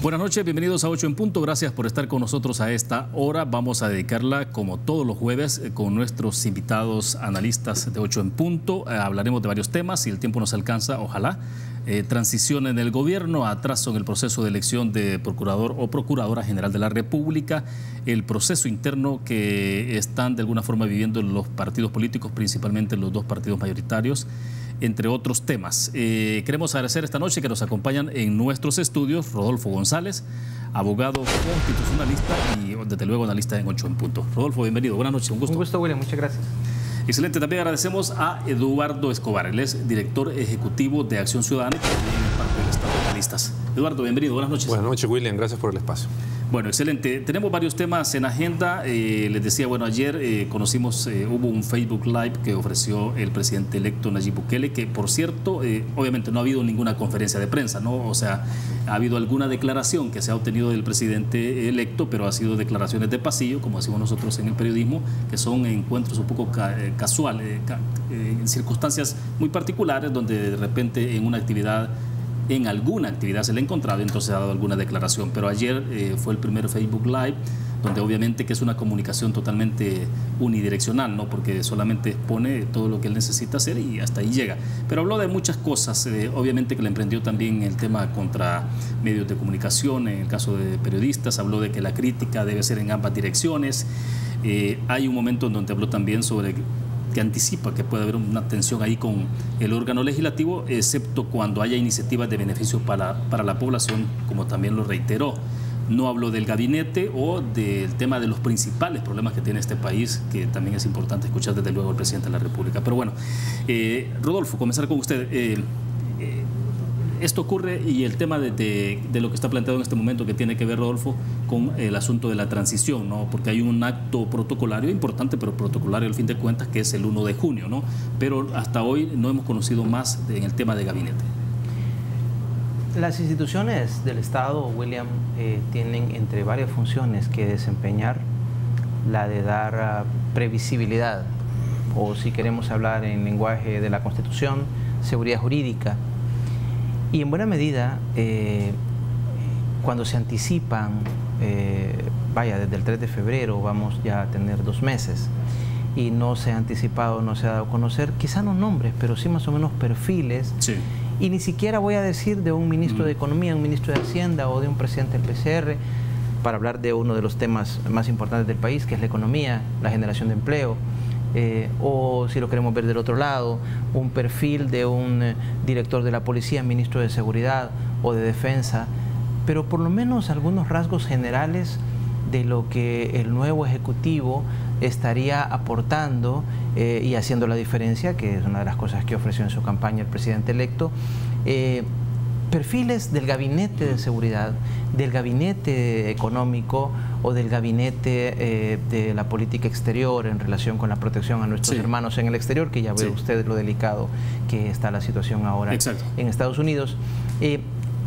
Buenas noches, bienvenidos a 8 en punto. Gracias por estar con nosotros a esta hora. Vamos a dedicarla, como todos los jueves, con nuestros invitados analistas de 8 en punto. Hablaremos de varios temas, si el tiempo nos alcanza, ojalá. Transición en el gobierno, atraso en el proceso de elección de procurador o procuradora general de la República, el proceso interno que están de alguna forma viviendo los partidos políticos, principalmente los dos partidos mayoritarios, entre otros temas. Queremos agradecer esta noche que nos acompañan en nuestros estudios Rodolfo González, abogado constitucionalista y desde luego analista en 8 en punto. Rodolfo, bienvenido, buenas noches, un gusto. Un gusto, William, muchas gracias. Excelente, también agradecemos a Eduardo Escobar, él es director ejecutivo de Acción Ciudadana y también parte del Estado de Analistas. Eduardo, bienvenido, buenas noches. Buenas noches, William, gracias por el espacio. Bueno, excelente. Tenemos varios temas en agenda. Les decía, bueno, ayer conocimos, hubo un Facebook Live que ofreció el presidente electo Nayib Bukele, que por cierto, obviamente no ha habido ninguna conferencia de prensa, ¿no? O sea, ha habido alguna declaración que se ha obtenido del presidente electo, pero ha sido declaraciones de pasillo, como decimos nosotros en el periodismo, que son encuentros un poco casuales, en circunstancias muy particulares, donde de repente en alguna actividad se le ha encontrado, entonces ha dado alguna declaración. Pero ayer fue el primer Facebook Live, donde obviamente que es una comunicación totalmente unidireccional, ¿no? Porque solamente expone todo lo que él necesita hacer y hasta ahí llega. Pero habló de muchas cosas, obviamente que le emprendió también el tema contra medios de comunicación, en el caso de periodistas, habló de que la crítica debe ser en ambas direcciones. Hay un momento en donde habló también sobre que anticipa que puede haber una tensión ahí con el órgano legislativo, excepto cuando haya iniciativas de beneficio para la población, como también lo reiteró. No habló del gabinete o del tema de los principales problemas que tiene este país, que también es importante escuchar desde luego al presidente de la República. Pero bueno, Rodolfo, comenzar con usted. Esto ocurre y el tema de lo que está planteado en este momento que tiene que ver, Rodolfo, con el asunto de la transición, ¿no? Porque hay un acto protocolario importante, pero protocolario al fin de cuentas, que es el 1 de junio, ¿no? Pero hasta hoy no hemos conocido más en el tema de gabinete. Las instituciones del Estado, William, tienen entre varias funciones que desempeñar la de dar previsibilidad, o si queremos hablar en lenguaje de la Constitución, seguridad jurídica. Y en buena medida, cuando se anticipan, desde el 3 de febrero vamos ya a tener 2 meses, y no se ha anticipado, no se ha dado a conocer, quizá no nombres, pero sí más o menos perfiles, sí. Y ni siquiera voy a decir de un ministro de Economía, un ministro de Hacienda o de un presidente del PCR, para hablar de uno de los temas más importantes del país, que es la economía, la generación de empleo. O si lo queremos ver del otro lado, un perfil de un director de la policía, ministro de seguridad o de defensa, pero por lo menos algunos rasgos generales de lo que el nuevo ejecutivo estaría aportando y haciendo la diferencia, que es una de las cosas que ofreció en su campaña el presidente electo. Perfiles del gabinete de seguridad, del gabinete económico o del gabinete de la política exterior en relación con la protección a nuestros hermanos en el exterior, que ya ve usted lo delicado que está la situación ahora en Estados Unidos.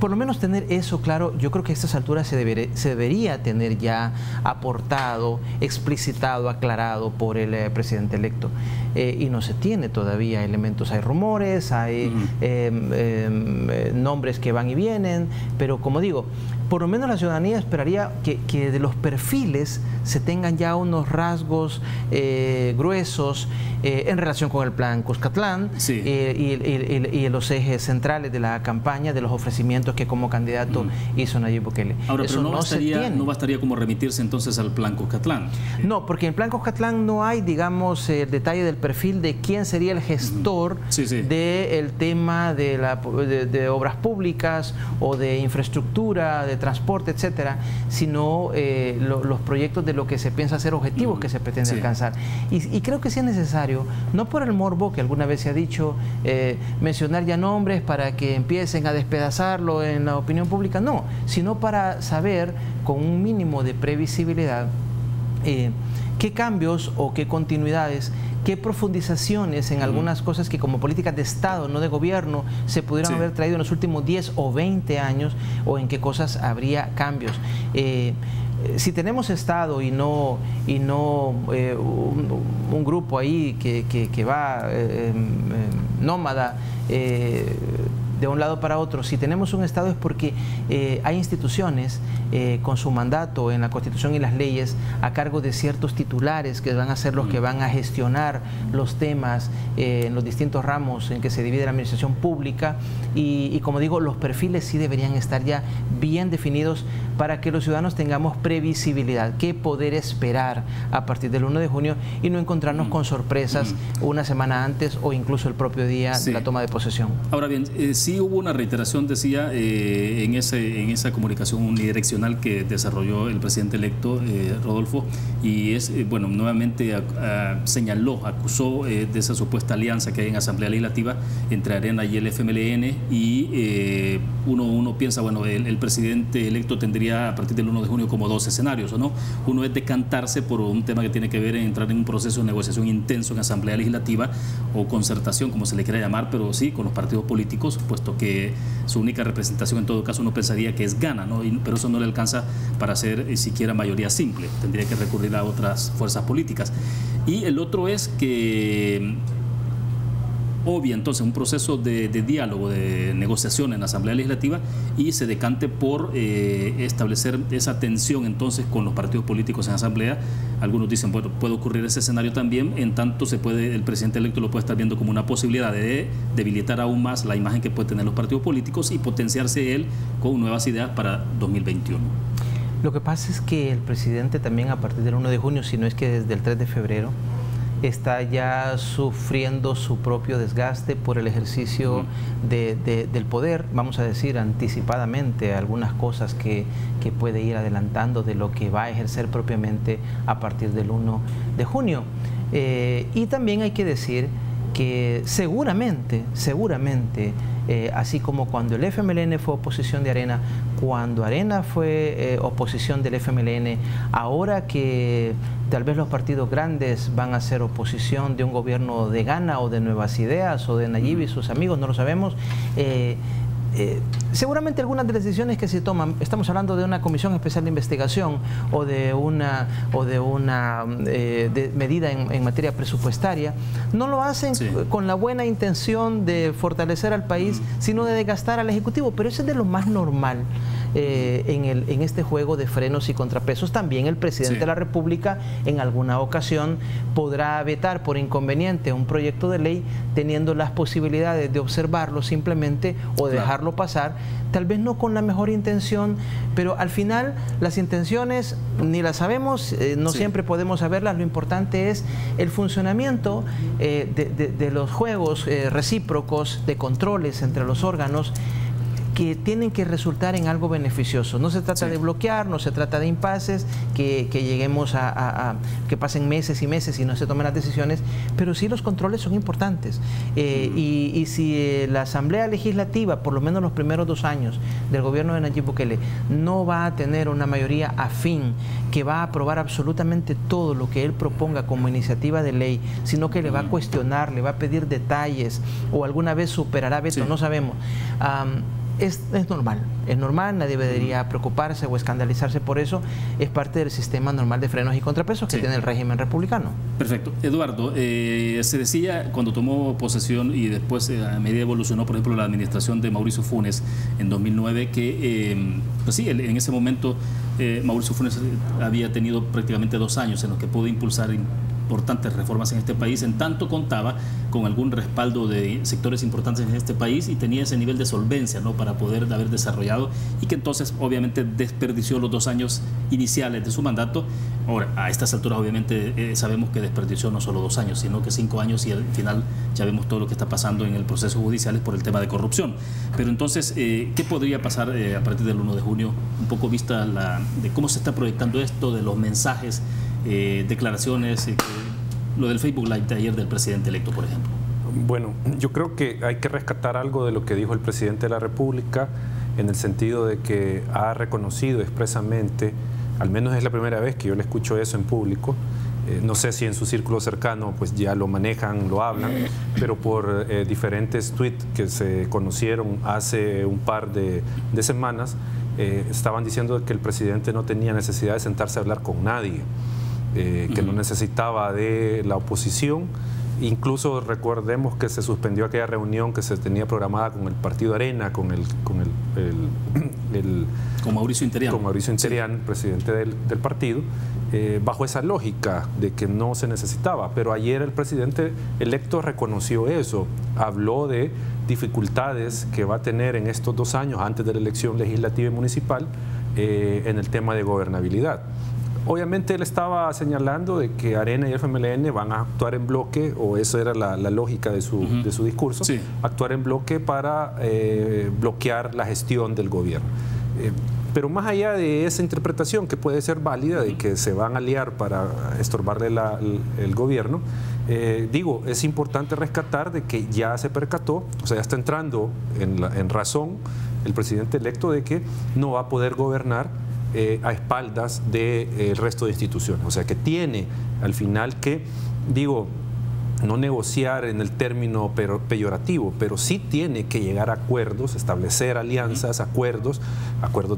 Por lo menos tener eso claro, yo creo que a estas alturas se debería tener ya aportado, explicitado, aclarado por el presidente electo. Y no se tiene todavía elementos, hay rumores, hay nombres que van y vienen, pero como digo, por lo menos la ciudadanía esperaría que de los perfiles se tengan ya unos rasgos gruesos en relación con el plan Cuscatlán y los ejes centrales de la campaña, de los ofrecimientos que como candidato hizo Nayib Bukele. Ahora, eso pero no bastaría como remitirse entonces al plan Cuscatlán. No, porque en el plan Cuscatlán no hay, digamos, el detalle del perfil de quién sería el gestor del tema de obras públicas o de infraestructura, de transporte, etcétera, sino los proyectos de lo que se piensa ser objetivos que se pretende alcanzar. Y creo que sí es necesario, no por el morbo que alguna vez se ha dicho, mencionar ya nombres para que empiecen a despedazarlo en la opinión pública, no, sino para saber con un mínimo de previsibilidad qué cambios o qué continuidades, qué profundizaciones en algunas cosas que como políticas de Estado, no de gobierno, se pudieran haber traído en los últimos 10 o 20 años, o en qué cosas habría cambios. Si tenemos Estado y no un grupo ahí que va nómada, de un lado para otro. Si tenemos un Estado es porque hay instituciones con su mandato en la Constitución y las leyes a cargo de ciertos titulares que van a ser los que van a gestionar los temas en los distintos ramos en que se divide la administración pública y como digo, los perfiles sí deberían estar ya bien definidos para que los ciudadanos tengamos previsibilidad, qué poder esperar a partir del 1 de junio y no encontrarnos con sorpresas una semana antes o incluso el propio día de la toma de posesión. Ahora bien, sí hubo una reiteración, decía, en esa comunicación unidireccional que desarrolló el presidente electo, Rodolfo, y es, bueno, nuevamente señaló, acusó de esa supuesta alianza que hay en Asamblea Legislativa entre Arena y el FMLN y uno piensa, bueno, el presidente electo tendría a partir del 1 de junio como dos escenarios, ¿o no? Uno es decantarse por un tema que tiene que ver en entrar en un proceso de negociación intenso en Asamblea Legislativa o concertación, como se le quiera llamar, pero sí con los partidos políticos, puesto que su única representación en todo caso uno pensaría que es gana, ¿no? Pero eso no le alcanza para hacer siquiera mayoría simple, tendría que recurrir a otras fuerzas políticas. Y el otro es que obvia entonces un proceso de diálogo, de negociación en la Asamblea Legislativa y se decante por establecer esa tensión entonces con los partidos políticos en Asamblea. Algunos dicen, bueno, puede ocurrir ese escenario también, en tanto el presidente electo lo puede estar viendo como una posibilidad de debilitar aún más la imagen que puede tener los partidos políticos y potenciarse él con nuevas ideas para 2021. Lo que pasa es que el presidente también a partir del 1 de junio, si no es que desde el 3 de febrero, está ya sufriendo su propio desgaste por el ejercicio del poder, vamos a decir anticipadamente algunas cosas que puede ir adelantando de lo que va a ejercer propiamente a partir del 1 de junio. Y también hay que decir que seguramente, así como cuando el FMLN fue oposición de Arena, cuando Arena fue oposición del FMLN, ahora que tal vez los partidos grandes van a ser oposición de un gobierno de Gana o de Nuevas Ideas o de Nayib y sus amigos, no lo sabemos, seguramente algunas de las decisiones que se toman, estamos hablando de una comisión especial de investigación o de una medida en materia presupuestaria, no lo hacen con la buena intención de fortalecer al país, sino de desgastar al Ejecutivo, pero eso es de lo más normal en este juego de frenos y contrapesos. También el presidente de la República en alguna ocasión podrá vetar por inconveniente un proyecto de ley teniendo las posibilidades de observarlo simplemente o de dejarlo pasar, tal vez no con la mejor intención, pero al final las intenciones ni las sabemos, no siempre podemos saberlas. Lo importante es el funcionamiento de los juegos recíprocos, de controles entre los órganos que tienen que resultar en algo beneficioso. No se trata de bloquear, no se trata de impases, que lleguemos a que pasen meses y meses y no se tomen las decisiones, pero sí los controles son importantes. Y si la Asamblea Legislativa, por lo menos los primeros 2 años del gobierno de Nayib Bukele, no va a tener una mayoría afín que va a aprobar absolutamente todo lo que él proponga como iniciativa de ley, sino que le va a cuestionar, le va a pedir detalles o alguna vez superará veto, no sabemos. Es normal, nadie debería preocuparse o escandalizarse por eso, es parte del sistema normal de frenos y contrapesos que tiene el régimen republicano. Perfecto. Eduardo, se decía cuando tomó posesión y después a medida evolucionó, por ejemplo, la administración de Mauricio Funes en 2009, que pues sí, en ese momento Mauricio Funes había tenido prácticamente 2 años en los que pudo impulsar importantes reformas en este país, en tanto contaba con algún respaldo de sectores importantes en este país y tenía ese nivel de solvencia, ¿no?, para poder haber desarrollado, y que entonces obviamente desperdició los 2 años iniciales de su mandato. Ahora, a estas alturas obviamente sabemos que desperdició no solo 2 años, sino que 5 años, y al final ya vemos todo lo que está pasando en el proceso judicial por el tema de corrupción. Pero entonces, ¿qué podría pasar a partir del 1 de junio? Un poco vista de cómo se está proyectando esto, de los mensajes, declaraciones, lo del Facebook Live de ayer del presidente electo, por ejemplo. Bueno, yo creo que hay que rescatar algo de lo que dijo el presidente de la República, en el sentido de que ha reconocido expresamente, al menos es la primera vez que yo le escucho eso en público, no sé si en su círculo cercano pues ya lo manejan, lo hablan, pero por diferentes tweets que se conocieron hace un par de semanas, estaban diciendo que el presidente no tenía necesidad de sentarse a hablar con nadie, que no necesitaba de la oposición Incluso recordemos que se suspendió aquella reunión que se tenía programada con el Partido Arena, con Mauricio Interian. Con Mauricio Interian, sí, presidente del partido, bajo esa lógica de que no se necesitaba. Pero ayer el presidente electo reconoció eso, habló de dificultades que va a tener en estos 2 años antes de la elección legislativa y municipal en el tema de gobernabilidad. Obviamente él estaba señalando de que Arena y FMLN van a actuar en bloque, o esa era la lógica de su discurso, sí, actuar en bloque para bloquear la gestión del gobierno. Pero más allá de esa interpretación que puede ser válida de que se van a aliar para estorbarle el gobierno, digo, es importante rescatar de que ya se percató, o sea, ya está entrando en razón el presidente electo de que no va a poder gobernar a espaldas del resto de instituciones. O sea, que tiene al final que, digo, no negociar en el término peyorativo, pero sí tiene que llegar a acuerdos, establecer alianzas, acuerdos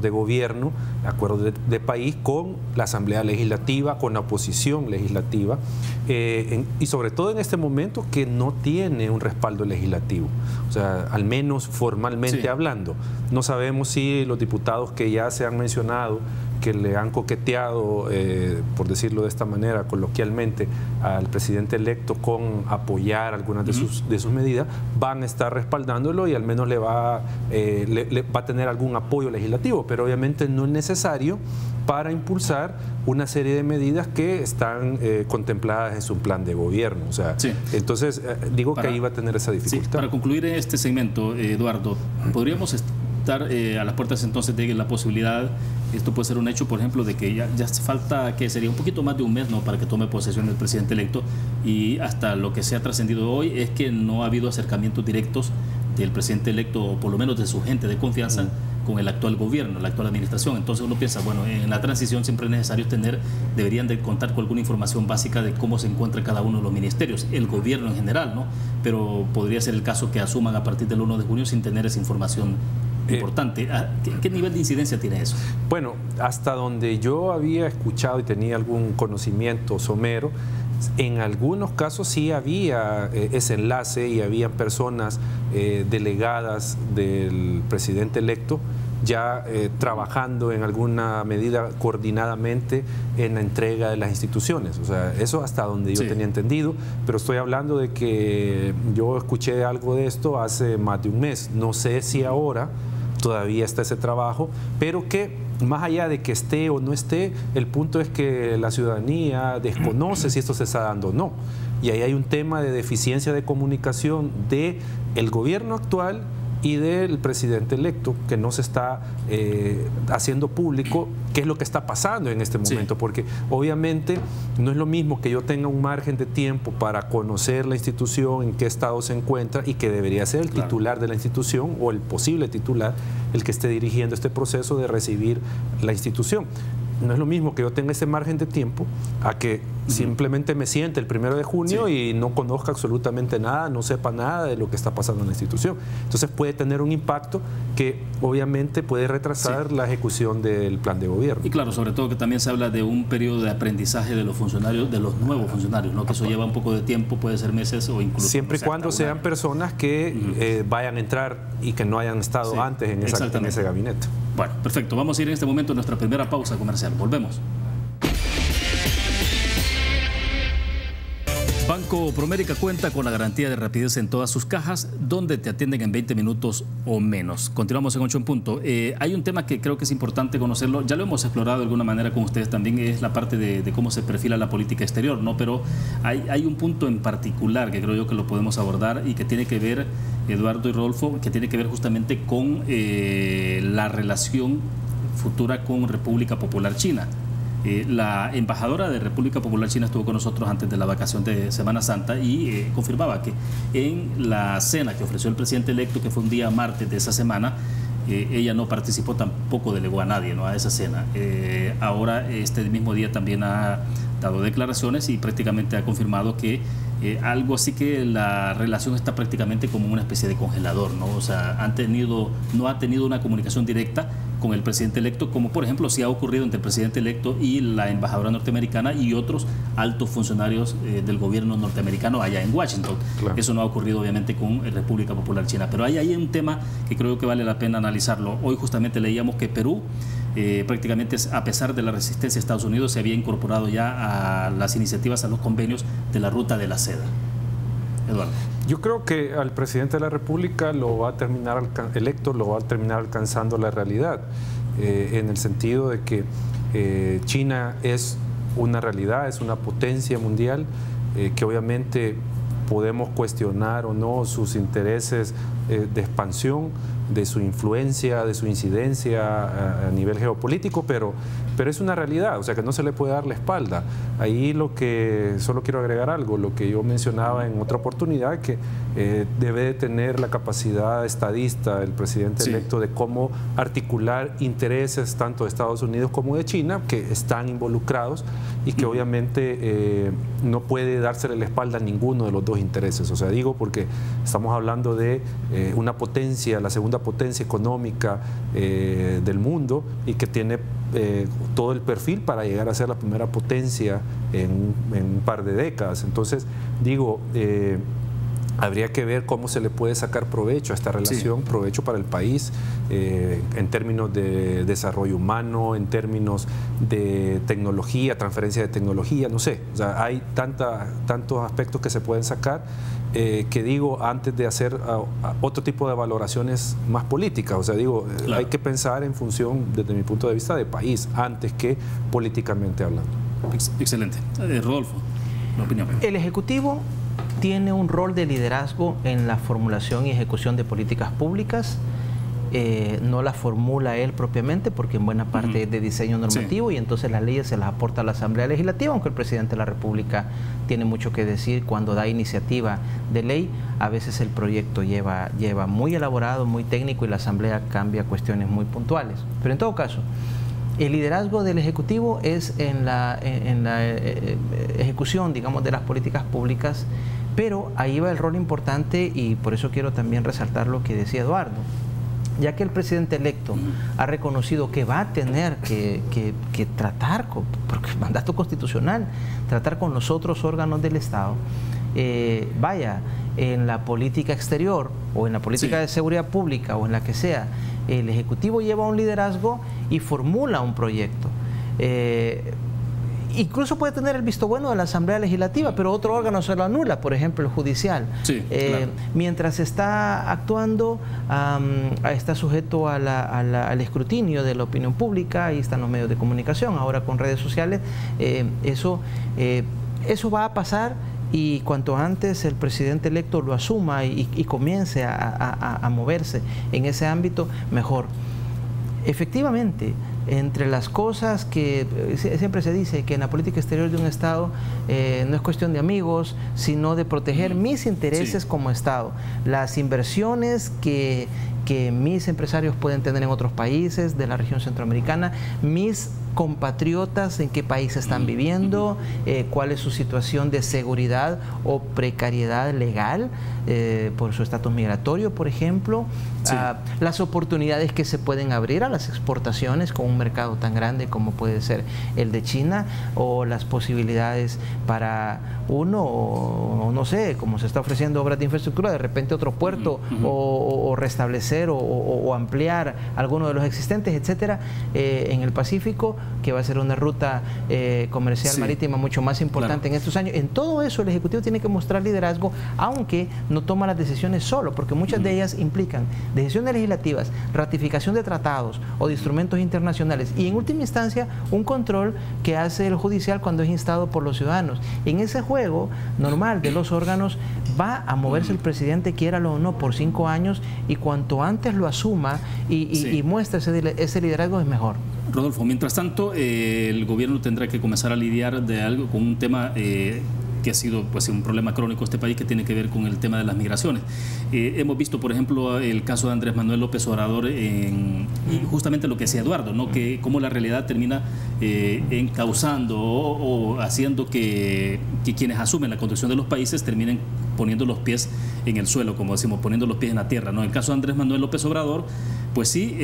de gobierno, acuerdos de país con la Asamblea Legislativa, con la oposición legislativa, y sobre todo en este momento que no tiene un respaldo legislativo, o sea, al menos formalmente, sí, hablando. No sabemos si los diputados que ya se han mencionado, que le han coqueteado, por decirlo de esta manera, coloquialmente, al presidente electo con apoyar algunas de sus medidas, van a estar respaldándolo y al menos le va a tener algún apoyo legislativo, pero obviamente no es necesario para impulsar una serie de medidas que están contempladas en su plan de gobierno. O sea, sí, entonces digo que ahí va a tener esa dificultad. Sí, para concluir este segmento, Eduardo, podríamos estar a las puertas entonces de la posibilidad, esto puede ser un hecho, por ejemplo, de que ya falta, que sería un poquito más de un mes, ¿no?, para que tome posesión el presidente electo, y hasta lo que se ha trascendido hoy es que no ha habido acercamientos directos del presidente electo, o por lo menos de su gente de confianza, con el actual gobierno, la actual administración. Entonces uno piensa, bueno, en la transición siempre es necesario deberían de contar con alguna información básica de cómo se encuentra cada uno de los ministerios, el gobierno en general, ¿no? Pero podría ser el caso que asuman a partir del 1 de junio sin tener esa información importante. ¿Qué nivel de incidencia tiene eso? Bueno, hasta donde yo había escuchado y tenía algún conocimiento somero, en algunos casos sí había ese enlace y habían personas delegadas del presidente electo ya trabajando en alguna medida coordinadamente en la entrega de las instituciones. O sea, eso hasta donde yo tenía entendido, pero estoy hablando de que yo escuché algo de esto hace más de un mes. No sé si ahora todavía está ese trabajo, pero que más allá de que esté o no esté, el punto es que la ciudadanía desconoce si esto se está dando o no. Y ahí hay un tema de deficiencia de comunicación del gobierno actual y del presidente electo, que no se está haciendo público qué es lo que está pasando en este momento, porque obviamente no es lo mismo que yo tenga un margen de tiempo para conocer la institución, en qué estado se encuentra, y que debería ser el titular de la institución o el posible titular el que esté dirigiendo este proceso de recibir la institución. No es lo mismo que yo tenga ese margen de tiempo a que simplemente me siente el 1 de junio y no conozca absolutamente nada, no sepa nada de lo que está pasando en la institución. Entonces puede tener un impacto que obviamente puede retrasar la ejecución del plan de gobierno. Y claro, sobre todo que también se habla de un periodo de aprendizaje de los funcionarios, de los nuevos funcionarios, ¿no? Que eso lleva un poco de tiempo, puede ser meses o incluso... Siempre y cuando sean personas que vayan a entrar y que no hayan estado antes en ese gabinete. Bueno, perfecto. Vamos a ir en este momento a nuestra primera pausa comercial. Volvemos. Banco Promérica cuenta con la garantía de rapidez en todas sus cajas, donde te atienden en 20 minutos o menos. Continuamos en 8 en punto. Hay un tema que creo que es importante conocerlo, ya lo hemos explorado de alguna manera con ustedes también, es la parte de cómo se perfila la política exterior, ¿no? Pero hay un punto en particular que creo yo que lo podemos abordar y que tiene que ver, Eduardo y Rodolfo, que tiene que ver justamente con la relación futura con República Popular China. La embajadora de República Popular China estuvo con nosotros antes de la vacación de Semana Santa y confirmaba que en la cena que ofreció el presidente electo, que fue un día martes de esa semana, ella no participó, tampoco delegó a nadie, ¿no?, a esa cena. Ahora, este mismo día también ha dado declaraciones y prácticamente ha confirmado que algo así, que la relación está prácticamente como una especie de congelador, ¿no? O sea, no ha tenido una comunicación directa con el presidente electo, como por ejemplo sí ha ocurrido entre el presidente electo y la embajadora norteamericana y otros altos funcionarios del gobierno norteamericano allá en Washington. Claro. Eso no ha ocurrido obviamente con República Popular China. Pero hay ahí un tema que creo que vale la pena analizarlo. Hoy justamente leíamos que Perú prácticamente, a pesar de la resistencia de Estados Unidos, se había incorporado ya a las iniciativas, a los convenios de la Ruta de la Seda. Eduardo. Yo creo que al presidente de la República lo va a terminar alcanzando la realidad, en el sentido de que China es una realidad, es una potencia mundial, que obviamente podemos cuestionar o no sus intereses de expansión, de su influencia, de su incidencia a nivel geopolítico, pero es una realidad, o sea que no se le puede dar la espalda. Ahí solo quiero agregar algo, lo que yo mencionaba en otra oportunidad, que debe de tener la capacidad estadista el presidente electo de cómo articular intereses tanto de Estados Unidos como de China, que están involucrados y que obviamente no puede dársele la espalda a ninguno de los dos intereses. O sea, digo porque estamos hablando de una potencia, la segunda potencia económica del mundo, y que tiene todo el perfil para llegar a ser la primera potencia en un par de décadas. Entonces, digo, habría que ver cómo se le puede sacar provecho a esta relación, provecho para el país, en términos de desarrollo humano, en términos de tecnología, transferencia de tecnología, no sé. O sea, hay tantos aspectos que se pueden sacar, que digo, antes de hacer otro tipo de valoraciones más políticas. O sea, digo, claro, hay que pensar en función, desde mi punto de vista, de país, antes que políticamente hablando. Excelente. Rodolfo, la opinión. El Ejecutivo tiene un rol de liderazgo en la formulación y ejecución de políticas públicas. No las formula él propiamente, porque en buena parte es de diseño normativo, y entonces las leyes se las aporta a la Asamblea Legislativa, aunque el presidente de la República tiene mucho que decir cuando da iniciativa de ley. A veces el proyecto lleva muy elaborado, muy técnico, y la Asamblea cambia cuestiones muy puntuales. Pero en todo caso, el liderazgo del Ejecutivo es en la ejecución, digamos, de las políticas públicas, pero ahí va el rol importante, y por eso quiero también resaltar lo que decía Eduardo. Ya que el presidente electo ha reconocido que va a tener que tratar, porque es mandato constitucional, tratar con los otros órganos del Estado, en la política exterior o en la política de seguridad pública o en la que sea, el Ejecutivo lleva un liderazgo y formula un proyecto. Incluso puede tener el visto bueno de la Asamblea Legislativa, pero otro órgano se lo anula, por ejemplo el judicial. Claro. Mientras está actuando, está sujeto al escrutinio de la opinión pública, ahí están los medios de comunicación, ahora con redes sociales. Eso va a pasar, y cuanto antes el presidente electo lo asuma y comience a moverse en ese ámbito, mejor. Efectivamente, entre las cosas que siempre se dice que en la política exterior de un Estado no es cuestión de amigos, sino de proteger mis intereses como Estado. Las inversiones que mis empresarios pueden tener en otros países de la región centroamericana, mis compatriotas en qué país están viviendo, cuál es su situación de seguridad o precariedad legal por su estatus migratorio, por ejemplo, las oportunidades que se pueden abrir a las exportaciones con un mercado tan grande como puede ser el de China, o las posibilidades para uno, o no sé, como se está ofreciendo obras de infraestructura, de repente otro puerto, o restablecer o ampliar alguno de los existentes, etcétera, en el Pacífico, que va a ser una ruta comercial marítima mucho más importante en estos años. En todo eso el Ejecutivo tiene que mostrar liderazgo, aunque no toma las decisiones solo, porque muchas de ellas implican decisiones legislativas, ratificación de tratados o de instrumentos internacionales, y en última instancia un control que hace el judicial cuando es instado por los ciudadanos. En ese juego normal de los órganos va a moverse el presidente, quiéralo o no, por 5 años, y cuanto antes lo asuma y muestre ese liderazgo es mejor. Rodolfo, mientras tanto, el gobierno tendrá que comenzar a lidiar con un tema que ha sido pues un problema crónico de este país, que tiene que ver con el tema de las migraciones. Hemos visto, por ejemplo, el caso de Andrés Manuel López Obrador, y justamente lo que decía Eduardo, ¿no? Que cómo la realidad termina encauzando o haciendo que quienes asumen la conducción de los países terminen poniendo los pies en el suelo, como decimos, poniendo los pies en la tierra, ¿no? En el caso de Andrés Manuel López Obrador, Pues sí,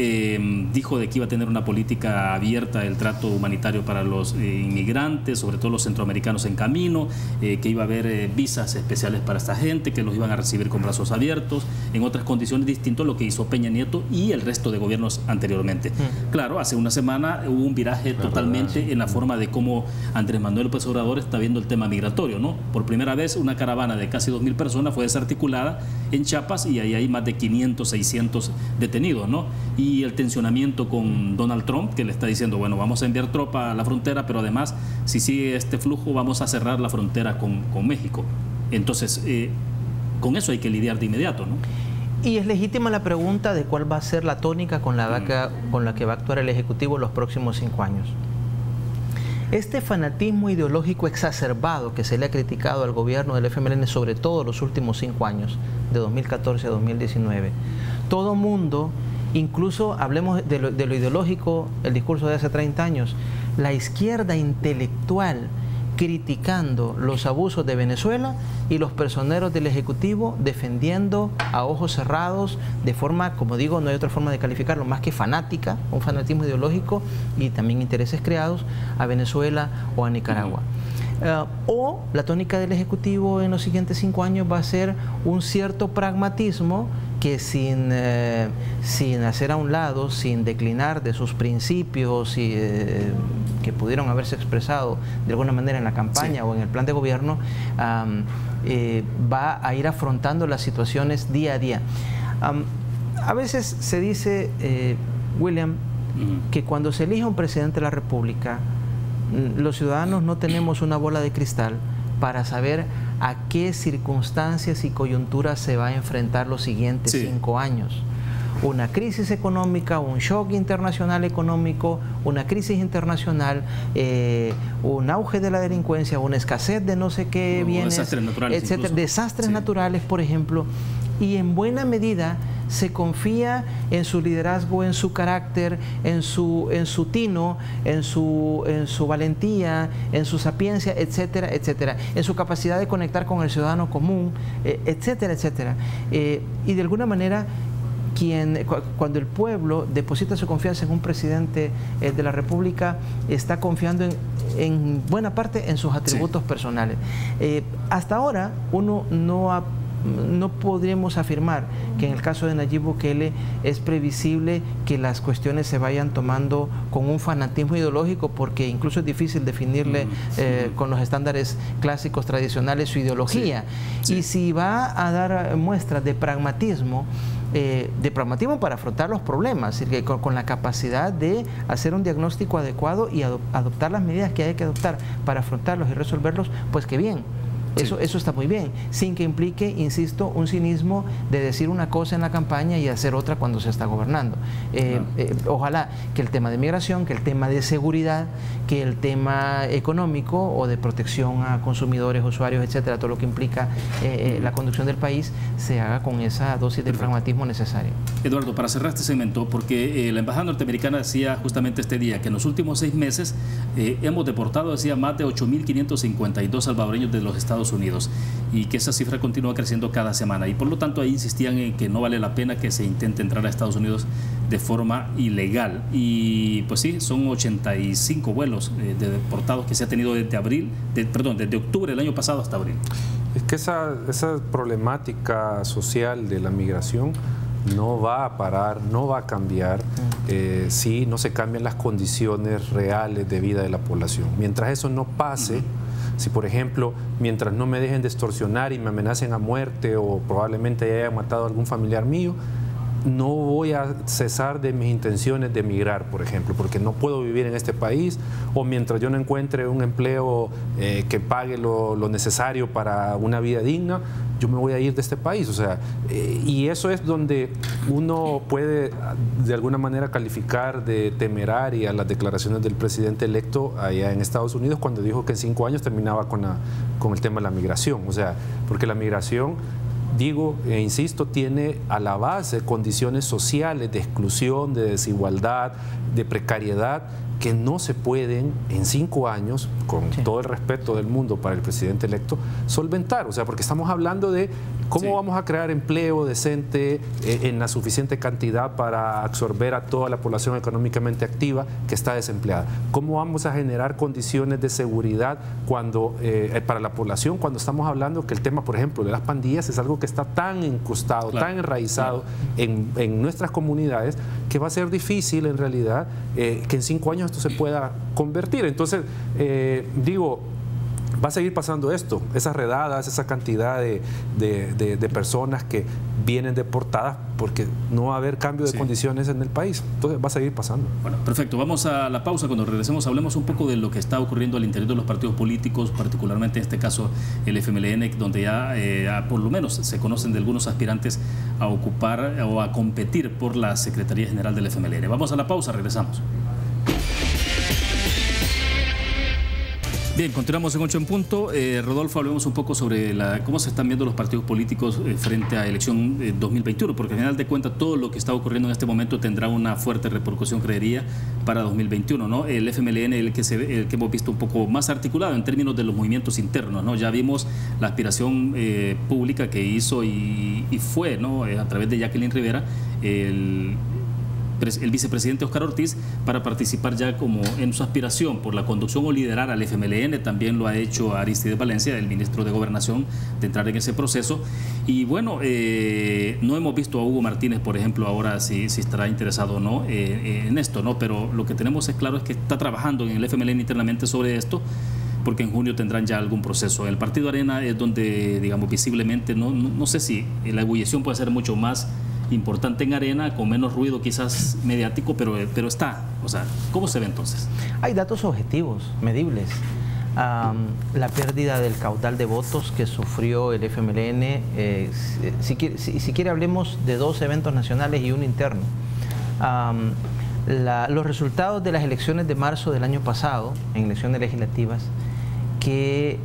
dijo de que iba a tener una política abierta del trato humanitario para los inmigrantes, sobre todo los centroamericanos en camino, que iba a haber visas especiales para esta gente, que los iban a recibir con brazos abiertos, en otras condiciones distintas a lo que hizo Peña Nieto y el resto de gobiernos anteriormente. Claro, hace una semana hubo un viraje totalmente en la forma de cómo Andrés Manuel López Obrador está viendo el tema migratorio, ¿no? Por primera vez una caravana de casi 2.000 personas fue desarticulada en Chiapas y ahí hay más de 500, 600 detenidos, ¿no? Y el tensionamiento con Donald Trump, que le está diciendo, bueno, vamos a enviar tropa a la frontera, pero además, si sigue este flujo, vamos a cerrar la frontera con México. Entonces, con eso hay que lidiar de inmediato, ¿no? Y es legítima la pregunta de cuál va a ser la tónica con la que va a actuar el Ejecutivo en los próximos 5 años. Este fanatismo ideológico exacerbado que se le ha criticado al gobierno del FMLN, sobre todo los últimos 5 años, de 2014 a 2019, todo mundo, incluso hablemos de lo ideológico, el discurso de hace 30 años, la izquierda intelectual criticando los abusos de Venezuela y los personeros del Ejecutivo defendiendo a ojos cerrados, de forma, como digo, no hay otra forma de calificarlo, más que fanática, un fanatismo ideológico y también intereses creados a Venezuela o a Nicaragua. O la tónica del Ejecutivo en los siguientes 5 años va a ser un cierto pragmatismo que sin hacer a un lado, sin declinar de sus principios que pudieron haberse expresado de alguna manera en la campaña o en el plan de gobierno, va a ir afrontando las situaciones día a día. A veces se dice, William, que cuando se elige un presidente de la República, los ciudadanos no tenemos una bola de cristal para saber a qué circunstancias y coyunturas se va a enfrentar los siguientes 5 años. Una crisis económica, un shock internacional económico, una crisis internacional, un auge de la delincuencia, una escasez de no sé qué bienes, desastres naturales, etcétera, desastres naturales, por ejemplo, y en buena medida se confía en su liderazgo, en su carácter, en su tino, en su valentía, en su sapiencia, etcétera, etcétera, en su capacidad de conectar con el ciudadano común, etcétera, etcétera. Y de alguna manera, cuando el pueblo deposita su confianza en un presidente de la República, está confiando en buena parte en sus atributos personales. Hasta ahora uno no podríamos afirmar que en el caso de Nayib Bukele es previsible que las cuestiones se vayan tomando con un fanatismo ideológico, porque incluso es difícil definirle con los estándares clásicos tradicionales su ideología. Y si va a dar muestras de pragmatismo para afrontar los problemas, es decir, con la capacidad de hacer un diagnóstico adecuado y adoptar las medidas que hay que adoptar para afrontarlos y resolverlos, pues qué bien. Eso está muy bien, sin que implique, insisto, un cinismo de decir una cosa en la campaña y hacer otra cuando se está gobernando. Ojalá que el tema de migración, que el tema de seguridad, que el tema económico o de protección a consumidores, usuarios, etcétera, todo lo que implica la conducción del país, se haga con esa dosis de pragmatismo necesaria. Eduardo, para cerrar este segmento, porque la Embajada Norteamericana decía justamente este día que en los últimos 6 meses hemos deportado, decía, más de 8.552 salvadoreños de los Estados Unidos, y que esa cifra continúa creciendo cada semana, y por lo tanto ahí insistían en que no vale la pena que se intente entrar a Estados Unidos de forma ilegal. Y pues sí, son 85 vuelos de deportados que se ha tenido desde desde octubre del año pasado hasta abril. Es que esa problemática social de la migración no va a parar, no va a cambiar si no se cambian las condiciones reales de vida de la población. Mientras eso no pase, si por ejemplo, mientras no me dejen de extorsionar y me amenacen a muerte o probablemente haya matado a algún familiar mío, no voy a cesar de mis intenciones de emigrar, por ejemplo, porque no puedo vivir en este país, o mientras yo no encuentre un empleo que pague lo necesario para una vida digna, yo me voy a ir de este país. O sea, y eso es donde uno puede de alguna manera calificar de temeraria las declaraciones del presidente electo allá en Estados Unidos, cuando dijo que en 5 años terminaba con el tema de la migración. O sea, porque la migración, digo e insisto, tiene a la base condiciones sociales de exclusión, de desigualdad, de precariedad, que no se pueden en 5 años, con todo el respeto del mundo para el presidente electo, solventar. O sea, porque estamos hablando de cómo vamos a crear empleo decente en la suficiente cantidad para absorber a toda la población económicamente activa que está desempleada. Cómo vamos a generar condiciones de seguridad para la población cuando estamos hablando que el tema, por ejemplo, de las pandillas es algo que está tan incrustado, tan enraizado en nuestras comunidades, que va a ser difícil en realidad que en 5 años esto se pueda convertir. Entonces, va a seguir pasando esto, esas redadas, esa cantidad de personas que vienen deportadas porque no va a haber cambio de condiciones en el país. Entonces va a seguir pasando. Bueno, perfecto. Vamos a la pausa. Cuando regresemos hablemos un poco de lo que está ocurriendo al interior de los partidos políticos, particularmente en este caso el FMLN, donde ya por lo menos se conocen de algunos aspirantes a ocupar o a competir por la Secretaría General del FMLN. Vamos a la pausa, regresamos. Bien, continuamos en 8 en punto. Rodolfo, hablemos un poco sobre cómo se están viendo los partidos políticos frente a elección 2021, porque al final de cuentas todo lo que está ocurriendo en este momento tendrá una fuerte repercusión, creería, para 2021, ¿no? El FMLN, el que hemos visto un poco más articulado en términos de los movimientos internos, ¿no? Ya vimos la aspiración pública que hizo y fue, ¿no? A través de Jacqueline Rivera, el vicepresidente Óscar Ortiz, para participar ya como en su aspiración por la conducción o liderar al FMLN. También lo ha hecho Aristides Valencia, el ministro de Gobernación, de entrar en ese proceso. Y bueno, no hemos visto a Hugo Martínez, por ejemplo, ahora si estará interesado o no en esto, ¿no? Pero lo que tenemos es claro es que está trabajando en el FMLN internamente sobre esto, porque en junio tendrán ya algún proceso. El Partido Arena es donde, digamos, visiblemente, no sé si la ebullición puede ser mucho más importante en Arena, con menos ruido quizás mediático, pero está. O sea, ¿cómo se ve entonces? Hay datos objetivos, medibles. La pérdida del caudal de votos que sufrió el FMLN, si quiere hablemos de 2 eventos nacionales y uno interno. Los resultados de las elecciones de marzo del año pasado, en elecciones legislativas, que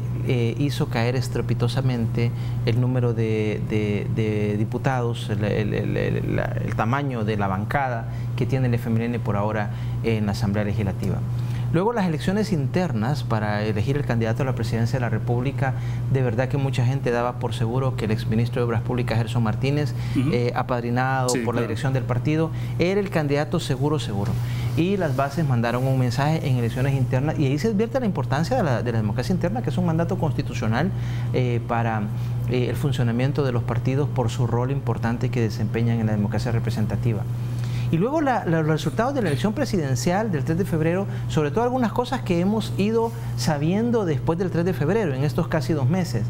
hizo caer estrepitosamente el número de diputados, el tamaño de la bancada que tiene el FMLN por ahora en la Asamblea Legislativa. Luego las elecciones internas para elegir el candidato a la presidencia de la República, de verdad que mucha gente daba por seguro que el exministro de Obras Públicas, Gerson Martínez, apadrinado por la dirección del partido, era el candidato seguro. Y las bases mandaron un mensaje en elecciones internas, y ahí se advierte la importancia de la democracia interna, que es un mandato constitucional para el funcionamiento de los partidos por su rol importante que desempeñan en la democracia representativa. Y luego los resultados de la elección presidencial del 3 de febrero, sobre todo algunas cosas que hemos ido sabiendo después del 3 de febrero, en estos casi 2 meses.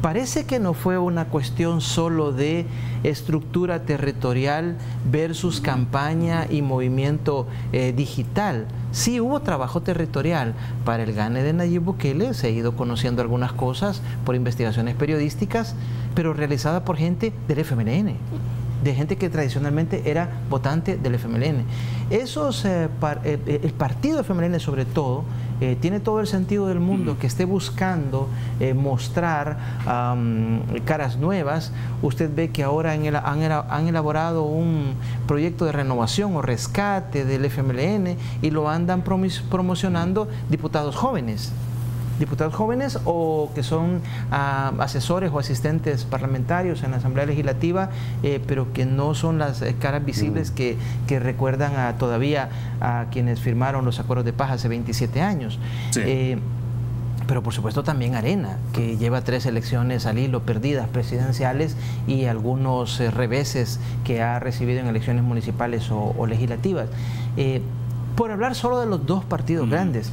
Parece que no fue una cuestión solo de estructura territorial versus campaña y movimiento digital. Sí hubo trabajo territorial para el gane de Nayib Bukele, se ha ido conociendo algunas cosas por investigaciones periodísticas, pero realizadas por gente del FMLN, de gente que tradicionalmente era votante del FMLN. El partido FMLN sobre todo, tiene todo el sentido del mundo que esté buscando mostrar caras nuevas. Usted ve que ahora han elaborado un proyecto de renovación o rescate del FMLN y lo andan promocionando diputados jóvenes o que son asesores o asistentes parlamentarios en la Asamblea Legislativa, pero que no son las caras visibles que recuerdan todavía a quienes firmaron los acuerdos de paz hace 27 años. Sí. Pero por supuesto también Arena, que lleva 3 elecciones al hilo perdidas presidenciales y algunos reveses que ha recibido en elecciones municipales o legislativas. Por hablar solo de los 2 partidos grandes,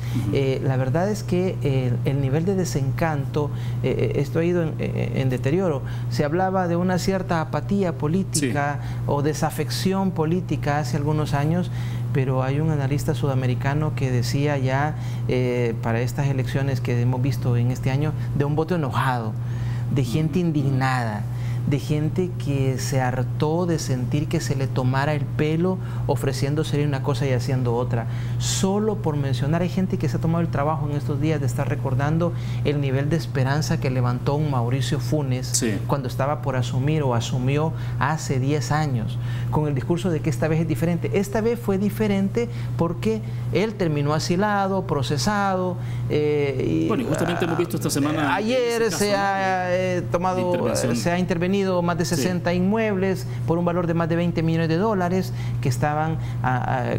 la verdad es que el nivel de desencanto, esto ha ido en deterioro. Se hablaba de una cierta apatía política o desafección política hace algunos años, pero hay un analista sudamericano que decía ya para estas elecciones que hemos visto en este año, de un voto enojado, de gente indignada, de gente que se hartó de sentir que se le tomara el pelo ofreciéndose una cosa y haciendo otra. Solo por mencionar, hay gente que se ha tomado el trabajo en estos días de estar recordando el nivel de esperanza que levantó un Mauricio Funes cuando estaba por asumir o asumió hace 10 años, con el discurso de que esta vez es diferente. Esta vez fue diferente porque él terminó asilado, procesado. Bueno, y justamente hemos visto esta semana... Ayer se ha intervenido más de 60 inmuebles por un valor de más de 20 millones de dólares que estaban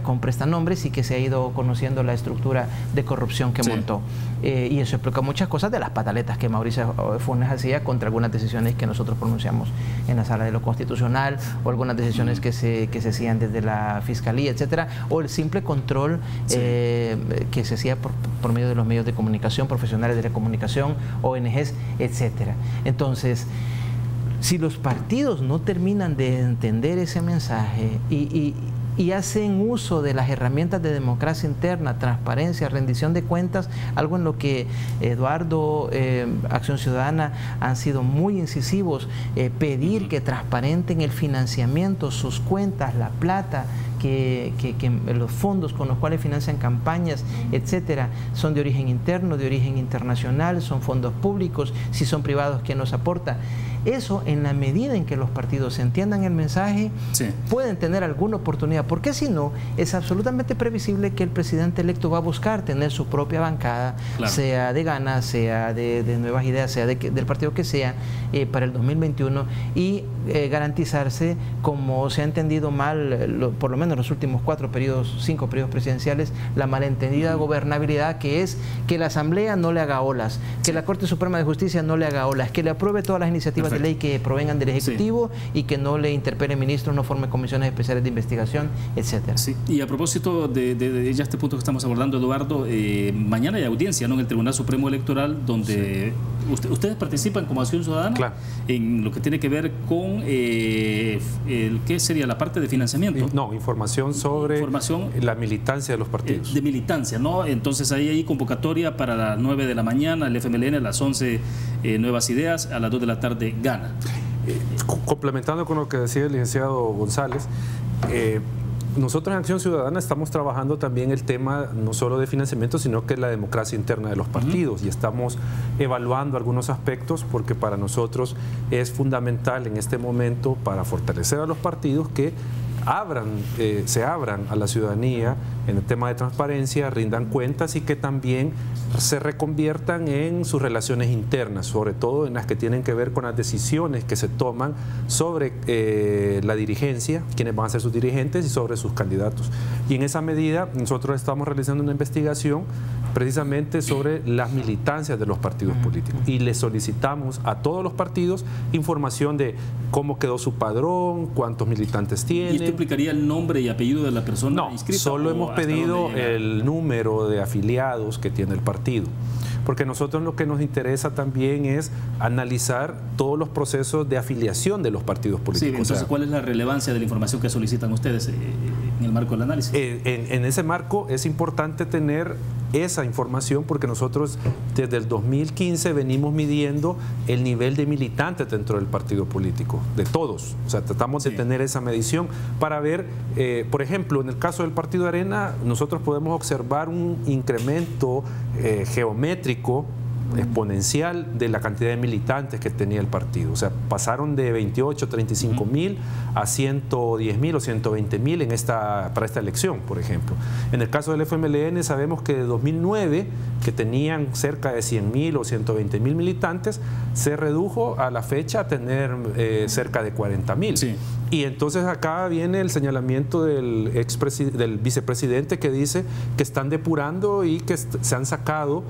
con prestanombres y que se ha ido conociendo la estructura de corrupción que montó. Y eso explica muchas cosas de las pataletas que Mauricio Funes hacía contra algunas decisiones que nosotros pronunciamos en la Sala de lo Constitucional, o algunas decisiones que se hacían desde la Fiscalía, etcétera, o el simple control que se hacía por medio de los medios de comunicación, profesionales de la comunicación, ONGs, etcétera. Entonces, si los partidos no terminan de entender ese mensaje y hacen uso de las herramientas de democracia interna, transparencia, rendición de cuentas, algo en lo que Eduardo, Acción Ciudadana, han sido muy incisivos, pedir que transparenten el financiamiento, sus cuentas, la plata, que los fondos con los cuales financian campañas, etcétera, son de origen interno, de origen internacional, son fondos públicos, si son privados, ¿quién los aporta? Eso, en la medida en que los partidos entiendan el mensaje, pueden tener alguna oportunidad, porque si no, es absolutamente previsible que el presidente electo va a buscar tener su propia bancada, sea de Gana, sea de Nuevas Ideas, sea del partido que sea, para el 2021, y garantizarse, como se ha entendido mal, por lo menos los últimos 5 periodos presidenciales, la malentendida gobernabilidad, que es que la Asamblea no le haga olas, que la Corte Suprema de Justicia no le haga olas, que le apruebe todas las iniciativas de ley que provengan del Ejecutivo y que no le interpele ministros, no forme comisiones especiales de investigación, etcétera. Y a propósito de ya este punto que estamos abordando, Eduardo, mañana hay audiencia, ¿no?, en el Tribunal Supremo Electoral, donde ustedes participan como Acción Ciudadana en lo que tiene que ver con ¿qué sería la parte de financiamiento? No, información sobre la militancia de los partidos. De militancia, ¿no? Entonces ahí hay convocatoria para las 9 de la mañana, el FMLN, a las 11 Nuevas Ideas, a las 2 de la tarde Gana. Complementando con lo que decía el licenciado González, nosotros en Acción Ciudadana estamos trabajando también el tema no solo de financiamiento, sino que la democracia interna de los partidos, y estamos evaluando algunos aspectos, porque para nosotros es fundamental en este momento, para fortalecer a los partidos, que se abran a la ciudadanía en el tema de transparencia, rindan cuentas y que también se reconviertan en sus relaciones internas, sobre todo en las que tienen que ver con las decisiones que se toman sobre la dirigencia, quiénes van a ser sus dirigentes, y sobre sus candidatos. Y en esa medida nosotros estamos realizando una investigación precisamente sobre las militancias de los partidos políticos, y le solicitamos a todos los partidos información de cómo quedó su padrón, cuántos militantes tienen. ¿Y esto implicaría el nombre y apellido de la persona inscrita? No, solo hemos pedido el número de afiliados que tiene el partido, porque nosotros lo que nos interesa también es analizar todos los procesos de afiliación de los partidos políticos. Sí, entonces, ¿cuál es la relevancia de la información que solicitan ustedes en el marco del análisis? En ese marco es importante tener esa información, porque nosotros desde el 2015 venimos midiendo el nivel de militantes dentro del partido político, de todos. O sea, tratamos de tener esa medición para ver, por ejemplo, en el caso del Partido Arena, nosotros podemos observar un incremento geométrico exponencial de la cantidad de militantes que tenía el partido. O sea, pasaron de 28, 35 mil a 110 mil o 120 mil para esta elección, por ejemplo. En el caso del FMLN sabemos que de 2009, que tenían cerca de 100 mil o 120 mil militantes, se redujo a la fecha a tener cerca de 40 mil. Y entonces acá viene el señalamiento del vicepresidente, que dice que están depurando y que se han sacado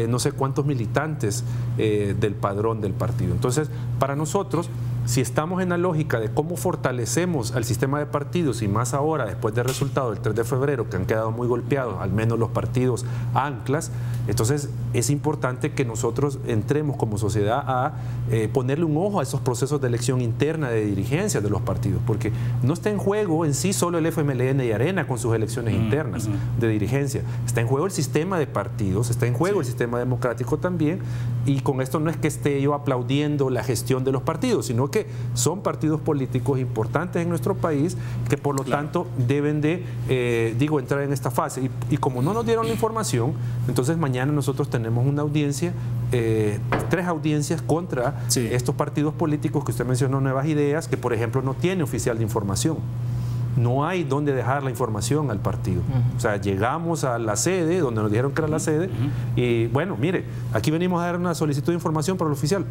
no sé cuántos militantes del padrón del partido. Entonces, para nosotros, si estamos en la lógica de cómo fortalecemos al sistema de partidos, y más ahora después del resultado del 3 de febrero, que han quedado muy golpeados, al menos los partidos anclas, Entonces es importante que nosotros entremos como sociedad a ponerle un ojo a esos procesos de elección interna de dirigencia de los partidos, porque no está en juego en sí solo el FMLN y Arena con sus elecciones internas de dirigencia, está en juego el sistema de partidos, está en juego el sistema democrático también, y con esto no es que esté yo aplaudiendo la gestión de los partidos, sino que son partidos políticos importantes en nuestro país que por lo tanto deben de, entrar en esta fase, y como no nos dieron la información, entonces mañana nosotros tenemos una audiencia, 3 audiencias contra estos partidos políticos que usted mencionó, Nuevas Ideas, que por ejemplo no tiene oficial de información. No hay dónde dejar la información al partido. O sea, llegamos a la sede, donde nos dijeron que era la sede, y bueno, mire, aquí venimos a dar una solicitud de información para el oficial.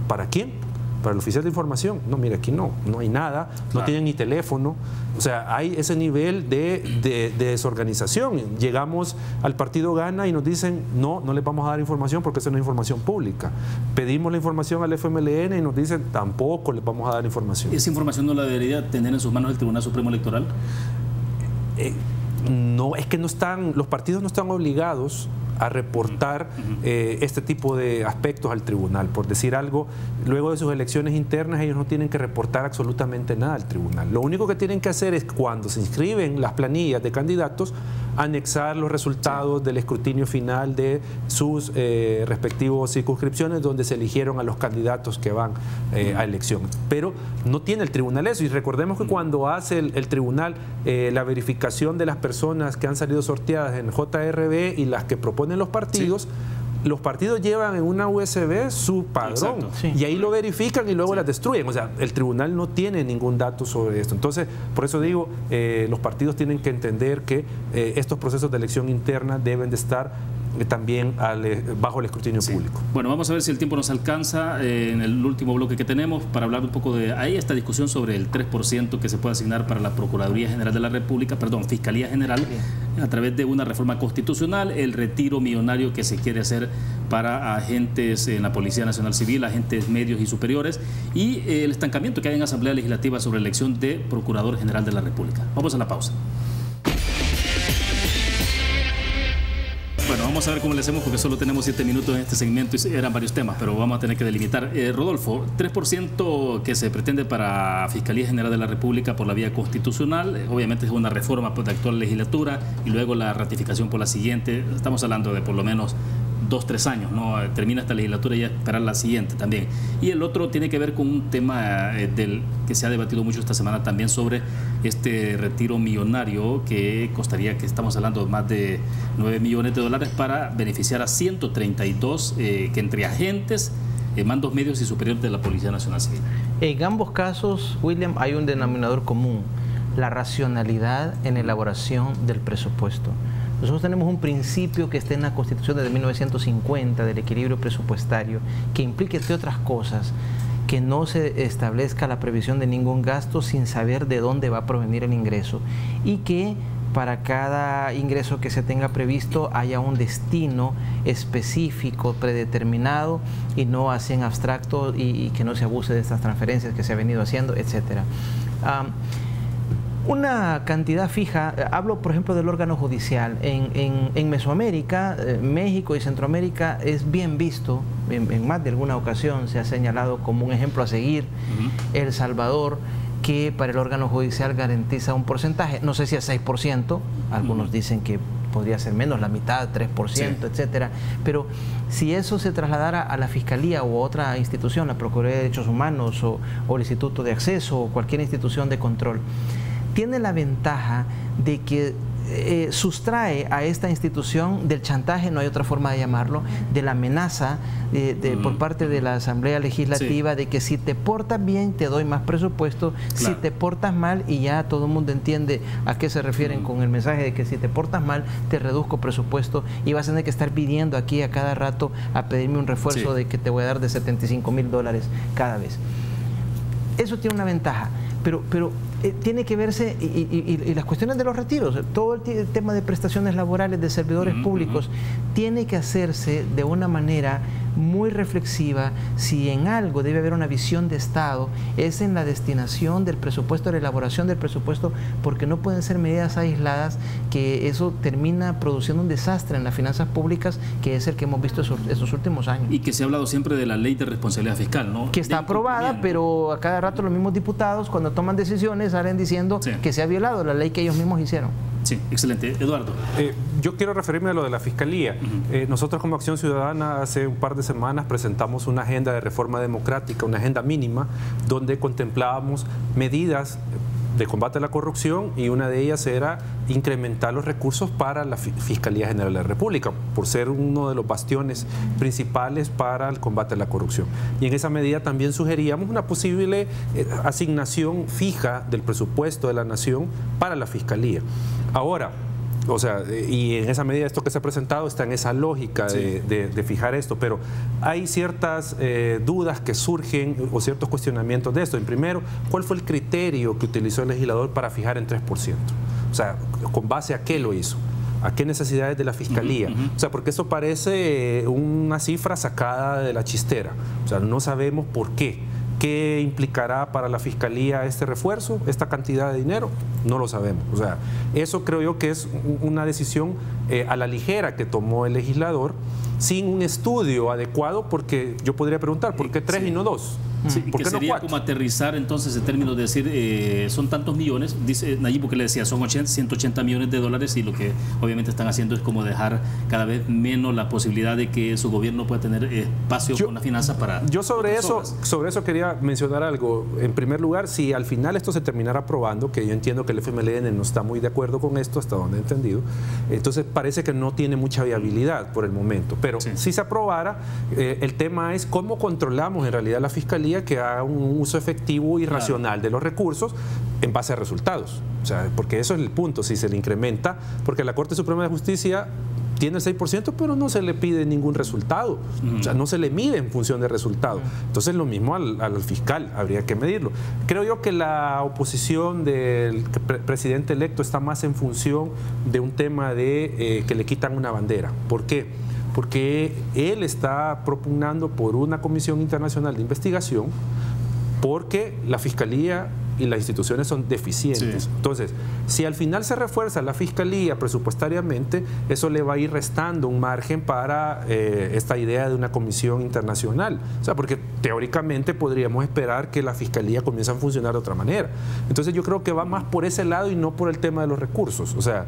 ¿Para quién? Para el oficial de información. No, mire, aquí no hay nada, no tienen ni teléfono. O sea, hay ese nivel de desorganización. Llegamos al partido Gana y nos dicen, no les vamos a dar información porque esa no es información pública. Pedimos la información al FMLN y nos dicen, tampoco les vamos a dar información. ¿Esa información no la debería tener en sus manos el Tribunal Supremo Electoral? No, es que no están, los partidos no están obligados a reportar este tipo de aspectos al tribunal. Por decir algo, luego de sus elecciones internas ellos no tienen que reportar absolutamente nada al tribunal. Lo único que tienen que hacer es, cuando se inscriben las planillas de candidatos, anexar los resultados del escrutinio final de sus respectivos circunscripciones donde se eligieron a los candidatos que van a elección. Pero no tiene el tribunal eso, y recordemos que cuando hace el tribunal la verificación de las personas que han salido sorteadas en JRB y las que proponen los partidos, los partidos llevan en una USB su padrón y ahí lo verifican y luego las destruyen. O sea, el tribunal no tiene ningún dato sobre esto. Entonces, por eso digo, los partidos tienen que entender que estos procesos de elección interna deben de estar también bajo el escrutinio público. Bueno, vamos a ver si el tiempo nos alcanza en el último bloque que tenemos para hablar un poco de esta discusión sobre el 3% que se puede asignar para la Procuraduría General de la República, Fiscalía General, a través de una reforma constitucional, el retiro millonario que se quiere hacer para agentes en la Policía Nacional Civil, agentes medios y superiores, y el estancamiento que hay en Asamblea Legislativa sobre la elección de Procurador General de la República. Vamos a la pausa. Bueno, vamos a ver cómo le hacemos porque solo tenemos 7 minutos en este segmento y eran varios temas, pero vamos a tener que delimitar. Rodolfo, 3% que se pretende para Fiscalía General de la República por la vía constitucional, obviamente es una reforma de la actual legislatura y luego la ratificación por la siguiente. Estamos hablando de por lo menos 2-3 años, ¿no? Termina esta legislatura y ya esperar la siguiente también. Y el otro tiene que ver con un tema que se ha debatido mucho esta semana también sobre este retiro millonario que costaría, que estamos hablando de más de $9 millones para beneficiar a 132 que entre agentes, mandos medios y superiores de la Policía Nacional Civil. En ambos casos, William, hay un denominador común: la racionalidad en elaboración del presupuesto. Nosotros tenemos un principio que está en la Constitución de 1950 del equilibrio presupuestario, que implica, entre otras cosas, que no se establezca la previsión de ningún gasto sin saber de dónde va a provenir el ingreso, y que para cada ingreso que se tenga previsto haya un destino específico, predeterminado, y no así en abstracto, y que no se abuse de estas transferencias que se ha venido haciendo, etcétera. Una cantidad fija, hablo por ejemplo del órgano judicial, en Mesoamérica, México y Centroamérica es bien visto, en más de alguna ocasión se ha señalado como un ejemplo a seguir, El Salvador, que para el órgano judicial garantiza un porcentaje, no sé si es 6%, algunos dicen que podría ser menos, la mitad, 3%, etcétera, pero si eso se trasladara a la Fiscalía u otra institución, la Procuraduría de Derechos Humanos o el Instituto de Acceso o cualquier institución de control, tiene la ventaja de que sustrae a esta institución del chantaje, no hay otra forma de llamarlo, de la amenaza por parte de la Asamblea Legislativa de que si te portas bien te doy más presupuesto, si te portas mal, y ya todo el mundo entiende a qué se refieren con el mensaje de que si te portas mal te reduzco presupuesto y vas a tener que estar pidiendo aquí a cada rato a pedirme un refuerzo de que te voy a dar de $75,000 cada vez. Eso tiene una ventaja, pero tiene que verse, y las cuestiones de los retiros, todo el tema de prestaciones laborales de servidores públicos, tiene que hacerse de una manera muy reflexiva. Si en algo debe haber una visión de Estado, es en la destinación del presupuesto, la elaboración del presupuesto, porque no pueden ser medidas aisladas, que eso termina produciendo un desastre en las finanzas públicas, que es el que hemos visto estos últimos años. Y que se ha hablado siempre de la ley de responsabilidad fiscal, ¿no? Que está aprobada, pero a cada rato los mismos diputados, cuando toman decisiones, salen diciendo que se ha violado la ley que ellos mismos hicieron. Sí, excelente. Eduardo. Yo quiero referirme a lo de la Fiscalía. Nosotros como Acción Ciudadana hace un par de semanas presentamos una agenda de reforma democrática, una agenda mínima, donde contemplábamos medidas de combate a la corrupción, y una de ellas era incrementar los recursos para la Fiscalía General de la República, por ser uno de los bastiones principales para el combate a la corrupción. Y en esa medida también sugeríamos una posible asignación fija del presupuesto de la Nación para la Fiscalía. Ahora, o sea, y en esa medida esto que se ha presentado está en esa lógica de fijar esto, pero hay ciertas dudas que surgen o ciertos cuestionamientos de esto. En primero, ¿cuál fue el criterio que utilizó el legislador para fijar en 3%? O sea, ¿con base a qué lo hizo? ¿A qué necesidades de la Fiscalía? O sea, porque eso parece una cifra sacada de la chistera. O sea, no sabemos por qué. ¿Qué implicará para la Fiscalía este refuerzo, esta cantidad de dinero? No lo sabemos. O sea, eso creo yo que es una decisión a la ligera que tomó el legislador, sin un estudio adecuado, porque yo podría preguntar, ¿por qué 3 y no 2? Sí, ¿Por que qué no sería 4? como aterrizar entonces en términos de decir, son tantos millones, dice Nayib Bukele, decía, son 180 millones de dólares, y lo que obviamente están haciendo es como dejar cada vez menos la posibilidad de que su gobierno pueda tener espacio con las finanzas para... Yo sobre eso quería mencionar algo. En primer lugar, si al final esto se terminara aprobando, que yo entiendo que el FMLN no está muy de acuerdo con esto, hasta donde he entendido, entonces parece que no tiene mucha viabilidad por el momento. Pero si se aprobara, el tema es cómo controlamos en realidad la Fiscalía que haga un uso efectivo y racional de los recursos en base a resultados. O sea, porque eso es el punto, si se le incrementa, porque la Corte Suprema de Justicia tiene el 6%, pero no se le pide ningún resultado. O sea, no se le mide en función de resultado. Entonces, lo mismo al fiscal, habría que medirlo. Creo yo que la oposición del presidente electo está más en función de un tema de que le quitan una bandera. ¿Por qué? Porque él está propugnando por una comisión internacional de investigación, porque la Fiscalía y las instituciones son deficientes. Entonces, si al final se refuerza la Fiscalía presupuestariamente, eso le va a ir restando un margen para esta idea de una comisión internacional. O sea, porque teóricamente podríamos esperar que la Fiscalía comience a funcionar de otra manera. Entonces, yo creo que va más por ese lado y no por el tema de los recursos. O sea,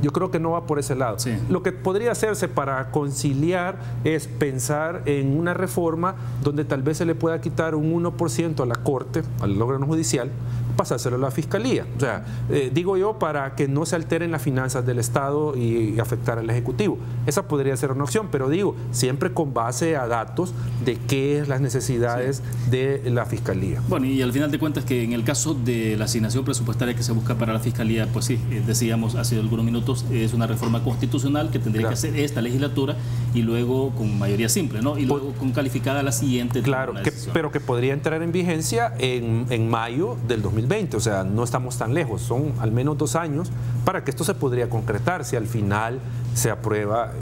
yo creo que no va por ese lado. Lo que podría hacerse para conciliar es pensar en una reforma donde tal vez se le pueda quitar un 1% a la Corte, al órgano judicial, pasárselo a la Fiscalía. O sea, digo yo, para que no se alteren las finanzas del Estado y afectar al Ejecutivo. Esa podría ser una opción, pero digo, siempre con base a datos de qué es las necesidades de la Fiscalía. Bueno, y al final de cuentas que en el caso de la asignación presupuestaria que se busca para la Fiscalía, pues sí, decíamos hace algunos minutos, es una reforma constitucional que tendría que hacer esta legislatura, y luego con mayoría simple, ¿no? Y luego con calificada la siguiente. Claro, pero que podría entrar en vigencia en mayo del 2020, o sea, no estamos tan lejos, son al menos 2 años para que esto se podría concretar si al final se aprueba,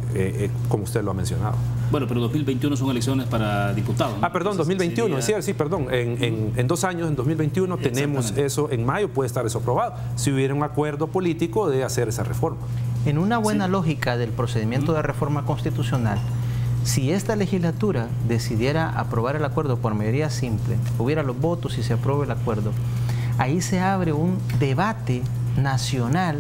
como usted lo ha mencionado. Bueno, pero 2021 son elecciones para diputados, ¿no? Ah, perdón, 2021, sí, perdón, en 2 años, en 2021 tenemos eso, en mayo puede estar eso aprobado, si hubiera un acuerdo político de hacer esa reforma. En una buena lógica del procedimiento de reforma constitucional, si esta legislatura decidiera aprobar el acuerdo por mayoría simple, hubiera los votos y se aprueba el acuerdo, ahí se abre un debate nacional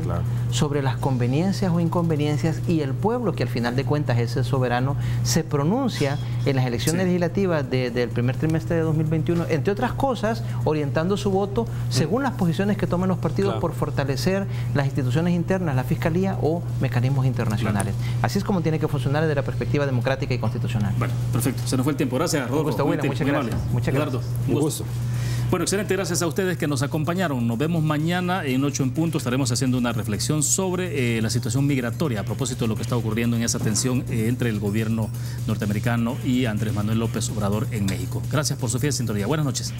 sobre las conveniencias o inconveniencias, y el pueblo, que al final de cuentas es el soberano, se pronuncia en las elecciones legislativas del primer trimestre de 2021, entre otras cosas, orientando su voto según las posiciones que tomen los partidos por fortalecer las instituciones internas, la Fiscalía o mecanismos internacionales. Así es como tiene que funcionar desde la perspectiva democrática y constitucional. Bueno, perfecto. Se nos fue el tiempo. Gracias, Rodolfo. Muchas gracias. Muchas gracias. Un gusto. Bueno, excelente, gracias a ustedes que nos acompañaron. Nos vemos mañana en 8 en punto. Estaremos haciendo una reflexión sobre la situación migratoria a propósito de lo que está ocurriendo en esa tensión entre el gobierno norteamericano y Andrés Manuel López Obrador en México. Gracias por su fiel sintonía. Buenas noches.